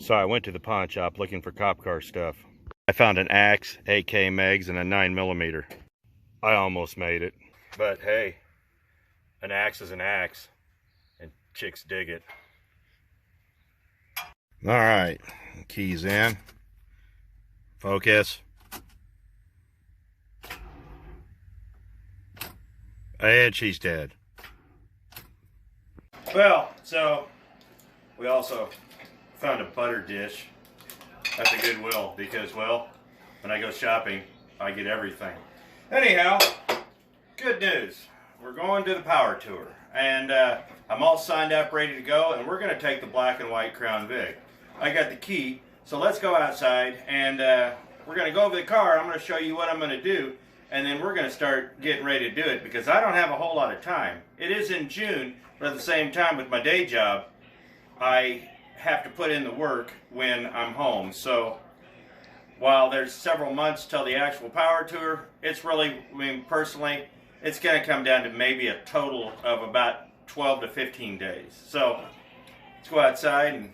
So I went to the pawn shop looking for cop car stuff. I found an axe, AK megs, and a 9mm. I almost made it. But hey, an axe is an axe, and chicks dig it. All right, keys in. Focus. And she's dead. Well, so we also found a butter dish at the Goodwill because, well, when I go shopping, I get everything. Anyhow, good news. We're going to the power tour, and I'm all signed up, ready to go, and we're going to take the black and white Crown Vic. I got the key, so let's go outside, and we're going to go over the car. I'm going to show you what I'm going to do, and then we're going to start getting ready to do it because I don't have a whole lot of time. It is in June, but at the same time with my day job, I have to put in the work when I'm home. So while there's several months till the actual power tour, it's really, I mean, personally, it's going to come down to maybe a total of about 12 to 15 days. So let's go outside and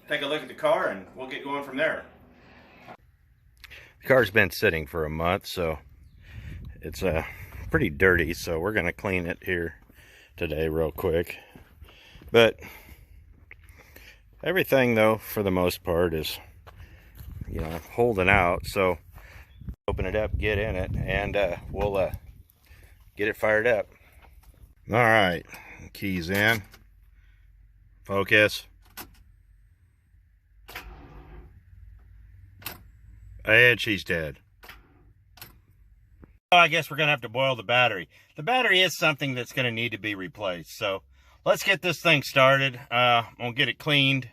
take a look at the car and we'll get going from there. The car's been sitting for a month, so it's pretty dirty, so we're going to clean it here today real quick. But everything, though, for the most part is, you know, holding out. So open it up, get in it, and we'll get it fired up. All right, keys in. Focus. And she's dead. I guess we're going to have to boil the battery. The battery is something that's going to need to be replaced. So let's get this thing started. We'll get it cleaned.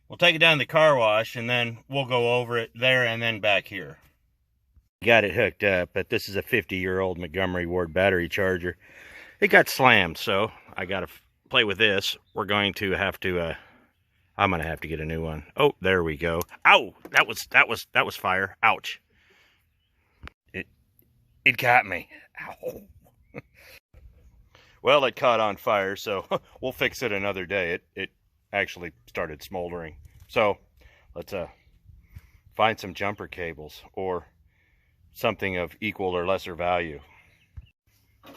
We'll take it down to the car wash, and then we'll go over it there and then back here. Got it hooked up, but this is a 50-year-old Montgomery Ward battery charger. It got slammed, so I got to play with this. We're going to have to... I'm going to have to get a new one. Oh, there we go. Ow! That was fire. Ouch. It got me. Ow. Well, it caught on fire, so we'll fix it another day. It actually started smoldering. So let's find some jumper cables or something of equal or lesser value.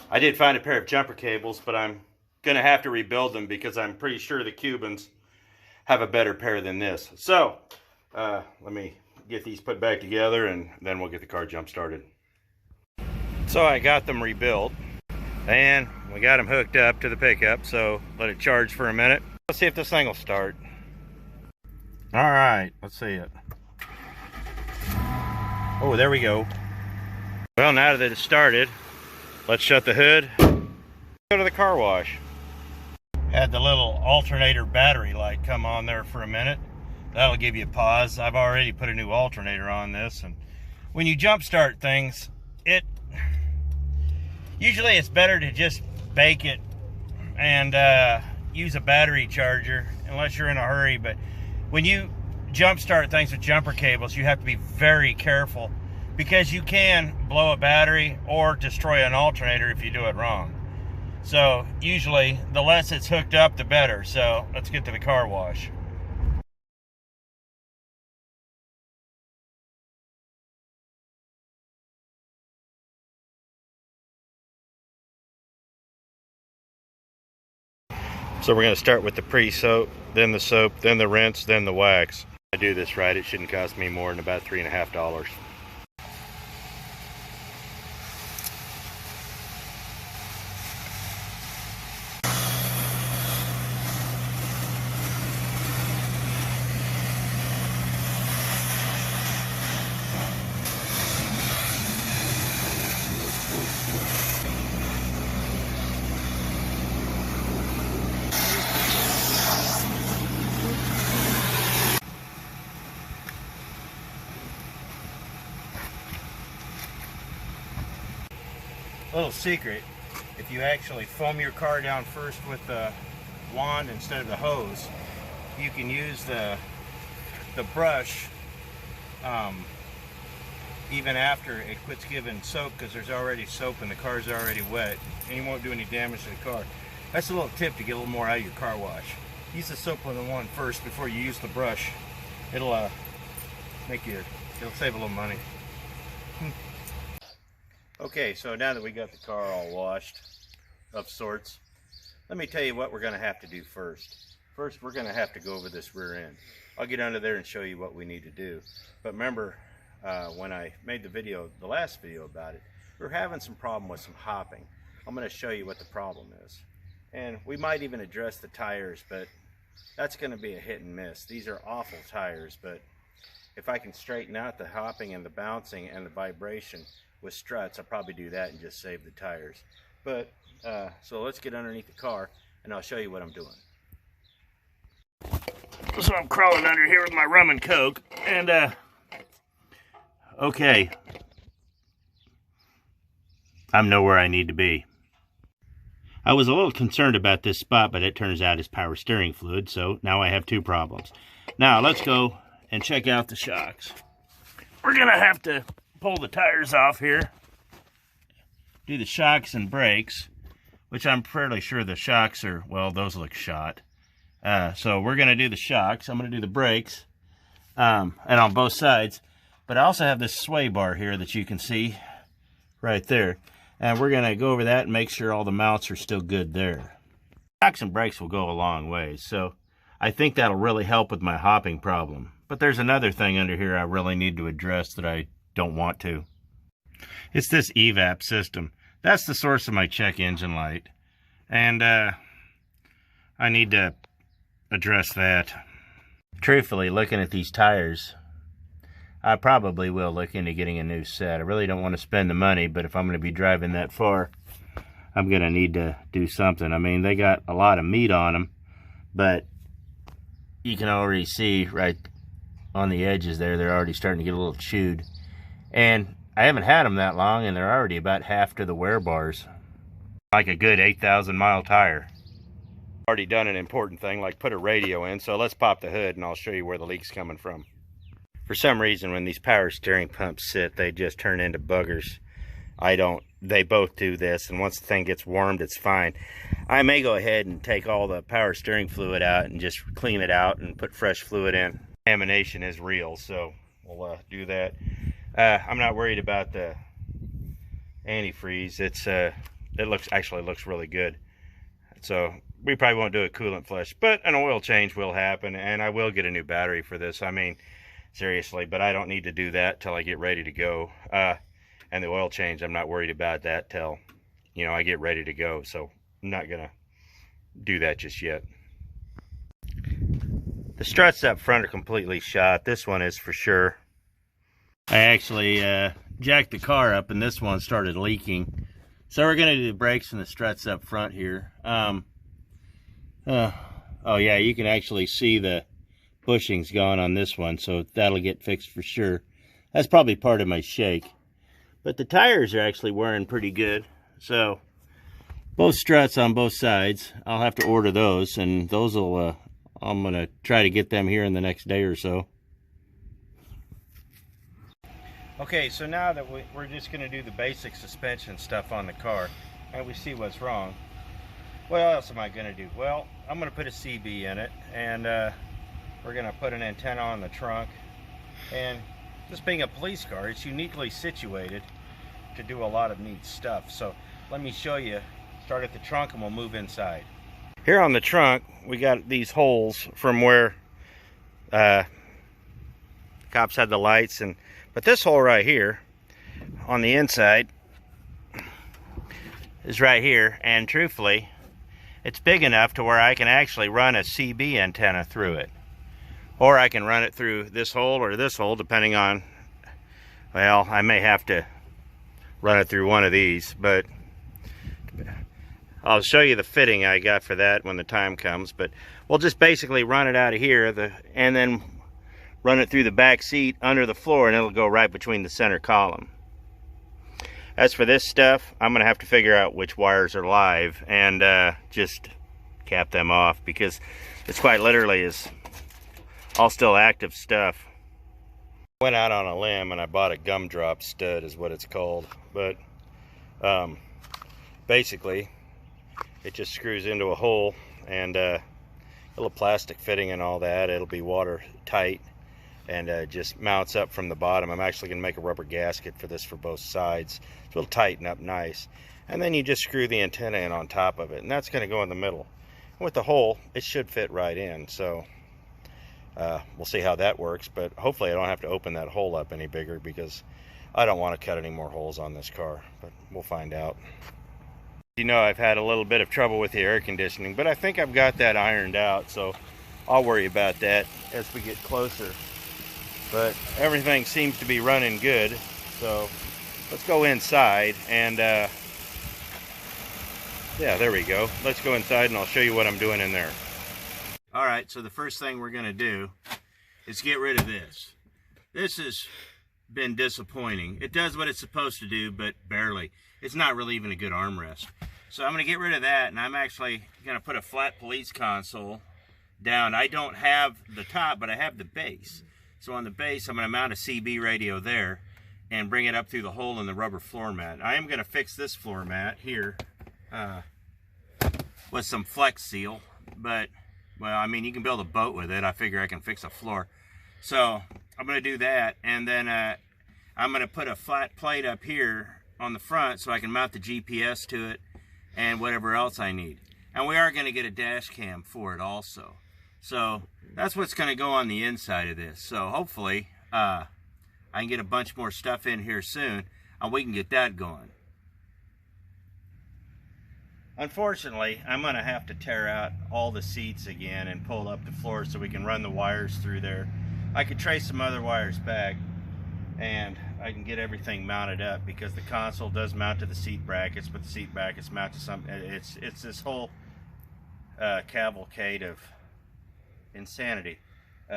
I did find a pair of jumper cables, but I'm going to have to rebuild them because I'm pretty sure the Cubans have a better pair than this. So let me get these put back together and then we'll get the car jump started. So I got them rebuilt and we got them hooked up to the pickup, so let it charge for a minute. Let's see if this thing will start. All right, let's see it. Oh, there we go. Well, now that it's started, let's shut the hood, go to the car wash. Had the little alternator battery light come on there for a minute. That'll give you a pause. I've already put a new alternator on this, and when you jump start things, usually it's better to just bake it and use a battery charger unless you're in a hurry. But when you jump start things with jumper cables, you have to be very careful because you can blow a battery or destroy an alternator if you do it wrong. So usually the less it's hooked up, the better. So let's get to the car wash. So we're going to start with the pre-soap, then the soap, then the rinse, then the wax. If I do this right, it shouldn't cost me more than about $3.50. Little secret, if you actually foam your car down first with the wand instead of the hose, you can use the brush even after it quits giving soap, because there's already soap and the car's already wet, and you won't do any damage to the car. That's a little tip to get a little more out of your car wash. Use the soap on the wand first before you use the brush It'll save a little money. Okay, so now that we got the car all washed of sorts, let me tell you what we're going to have to do first. First, we're going to have to go over this rear end. I'll get under there and show you what we need to do. But remember, when I made the last video about it, we were having some problem with some hopping. I'm going to show you what the problem is. And we might even address the tires, but that's going to be a hit and miss. These are awful tires, but if I can straighten out the hopping and the bouncing and the vibration with struts, I'll probably do that and just save the tires. But so let's get underneath the car and I'll show you what I'm doing. So I'm crawling under here with my rum and coke, and okay, I'm know where I need to be. I was a little concerned about this spot, but it turns out it's power steering fluid, so now I have two problems. Now let's go and check out the shocks. We're gonna have to pull the tires off here, do the shocks and brakes, which I'm fairly sure the shocks are, well, those look shot. So we're gonna do the shocks. I'm gonna do the brakes, and on both sides. But I also have this sway bar here that you can see right there. And we're going to go over that and make sure all the mounts are still good there. Shocks and brakes will go a long way, so I think that'll really help with my hopping problem. But there's another thing under here I really need to address that I don't want to. It's this evap system. That's the source of my check engine light. And I need to address that. Truthfully, looking at these tires, I probably will look into getting a new set. I really don't want to spend the money, but if I'm going to be driving that far, I'm going to need to do something. I mean, they got a lot of meat on them, but you can already see right on the edges there, they're already starting to get a little chewed. And I haven't had them that long, and they're already about half to the wear bars. Like a good 8,000 mile tire. Already done an important thing, like put a radio in, so let's pop the hood and I'll show you where the leak's coming from. For some reason, when these power steering pumps sit, they just turn into buggers. They both do this, and once the thing gets warmed, it's fine. I may go ahead and take all the power steering fluid out and just clean it out and put fresh fluid in. Contamination is real, so we'll do that. I'm not worried about the antifreeze. It actually looks really good. So we probably won't do a coolant flush, but an oil change will happen, and I will get a new battery for this. I mean, seriously, but I don't need to do that till I get ready to go. And the oil change, I'm not worried about that till, you know, I get ready to go. So I'm not gonna do that just yet. The struts up front are completely shot. This one is for sure. I actually jacked the car up and this one started leaking. So we're gonna do the brakes and the struts up front here. Oh yeah, you can actually see the bushing's gone on this one, so that'll get fixed for sure. That's probably part of my shake. But the tires are actually wearing pretty good. So both struts on both sides, I'll have to order those, and those will I'm gonna try to get them here in the next day or so. Okay, so now that we're just gonna do the basic suspension stuff on the car, and we see what's wrong. What else am I gonna do? Well, I'm gonna put a CB in it, and we're going to put an antenna on the trunk. And this being a police car, it's uniquely situated to do a lot of neat stuff. So let me show you. Start at the trunk and we'll move inside. Here on the trunk, we got these holes from where cops had the lights. But this hole right here on the inside is right here. And truthfully, it's big enough to where I can actually run a CB antenna through it. Or I can run it through this hole or this hole, depending on, well, I may have to run it through one of these, but I'll show you the fitting I got for that when the time comes. But we'll just basically run it out of here and then run it through the back seat under the floor, and it'll go right between the center column. As for this stuff, I'm going to have to figure out which wires are live and just cap them off, because it's quite literally is all still active stuff. Went out on a limb and I bought a gumdrop stud is what it's called, but basically it just screws into a hole, and a little plastic fitting and all that. It'll be watertight, and just mounts up from the bottom. I'm actually going to make a rubber gasket for this for both sides, so it'll tighten up nice. And then you just screw the antenna in on top of it, and that's going to go in the middle. With the hole, it should fit right in, so we'll see how that works, but hopefully I don't have to open that hole up any bigger because I don't want to cut any more holes on this car, but we'll find out. You know, I've had a little bit of trouble with the air conditioning, but I think I've got that ironed out, so I'll worry about that as we get closer. But everything seems to be running good, so let's go inside and yeah, there we go. Let's go inside and I'll show you what I'm doing in there. All right, so the first thing we're going to do is get rid of this. This has been disappointing. It does what it's supposed to do, but barely. It's not really even a good armrest. So I'm going to get rid of that, and I'm actually going to put a flat police console down. I don't have the top, but I have the base. So on the base, I'm going to mount a CB radio there and bring it up through the hole in the rubber floor mat. I am going to fix this floor mat here with some Flex Seal, but, well, I mean, you can build a boat with it. I figure I can fix a floor. So I'm going to do that, and then I'm going to put a flat plate up here on the front so I can mount the GPS to it and whatever else I need. And we are going to get a dash cam for it also. So that's what's going to go on the inside of this. So hopefully I can get a bunch more stuff in here soon and we can get that going. Unfortunately, I'm going to have to tear out all the seats again and pull up the floor so we can run the wires through there. I could trace some other wires back and I can get everything mounted up because the console does mount to the seat brackets, but the seat brackets mount to some, it's this whole cavalcade of insanity.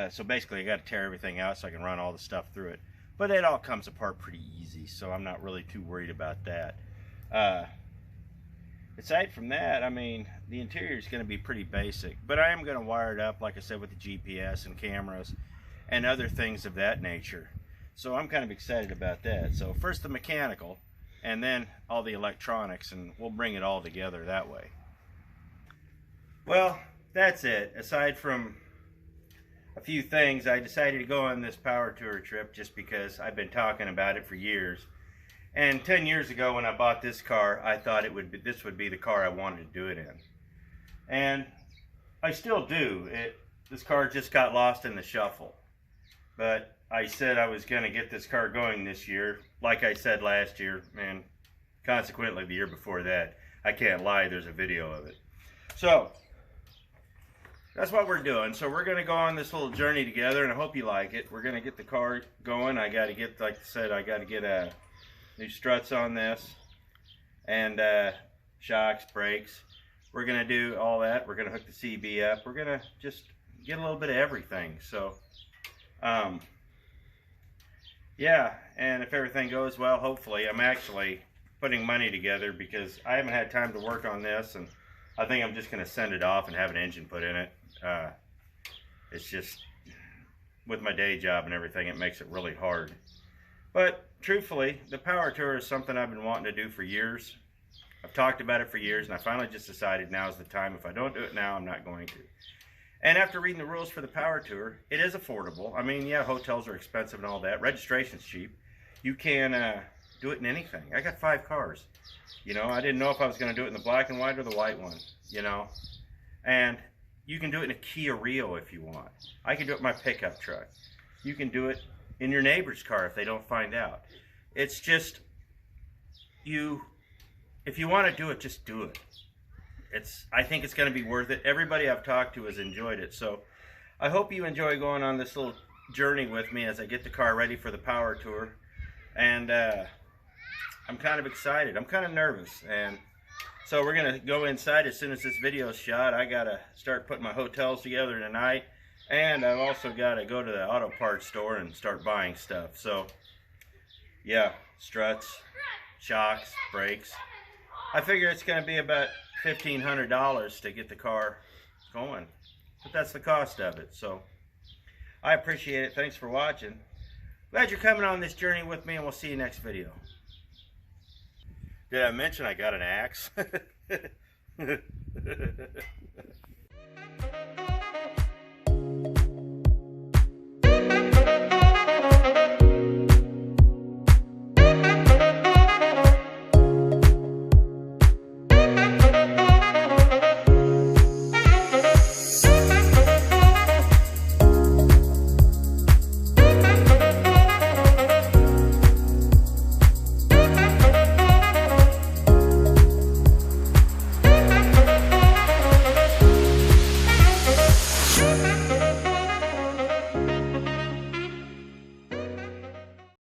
So basically I got to tear everything out so I can run all the stuff through it. But it all comes apart pretty easy, so I'm not really too worried about that. Aside from that, I mean, the interior is going to be pretty basic, but I am going to wire it up, like I said, with the GPS and cameras and other things of that nature. So I'm kind of excited about that. So first the mechanical, and then all the electronics, and we'll bring it all together that way. Well, that's it. Aside from a few things, I decided to go on this power tour trip just because I've been talking about it for years. And 10 years ago when I bought this car, I thought this would be the car I wanted to do it in. And I still do. This car just got lost in the shuffle. But I said I was going to get this car going this year, like I said last year, and consequently the year before that. I can't lie, there's a video of it. So, that's what we're doing. So we're going to go on this little journey together, and I hope you like it. We're going to get the car going. I got to get, like I said, I got to get new struts on this, and shocks, brakes. We're going to do all that. We're going to hook the CB up. We're going to just get a little bit of everything. So, yeah, and if everything goes well, hopefully, I'm actually putting money together because I haven't had time to work on this, and I think I'm just going to send it off and have an engine put in it. It's just, with my day job and everything, it makes it really hard. But truthfully, the power tour is something I've been wanting to do for years. I've talked about it for years, and I finally just decided now is the time. If I don't do it now, I'm not going to. And after reading the rules for the power tour, it is affordable. I mean, yeah, hotels are expensive and all that. Registration's cheap. You can do it in anything. I got 5 cars. You know, I didn't know if I was going to do it in the black and white or the white one, you know. And you can do it in a Kia Rio if you want. I can do it in my pickup truck. You can do it in your neighbor's car if they don't find out. It's just, if you want to do it, just do it. I think it's going to be worth it. Everybody I've talked to has enjoyed it. So I hope you enjoy going on this little journey with me as I get the car ready for the power tour. And I'm kind of excited. I'm kind of nervous. And so we're going to go inside as soon as this video is shot. I got to start putting my hotels together tonight. And I've also got to go to the auto parts store and start buying stuff. So, yeah, struts, shocks, brakes. I figure it's going to be about $1,500 to get the car going. But that's the cost of it. So, I appreciate it. Thanks for watching. Glad you're coming on this journey with me, and we'll see you next video. Did I mention I got an axe?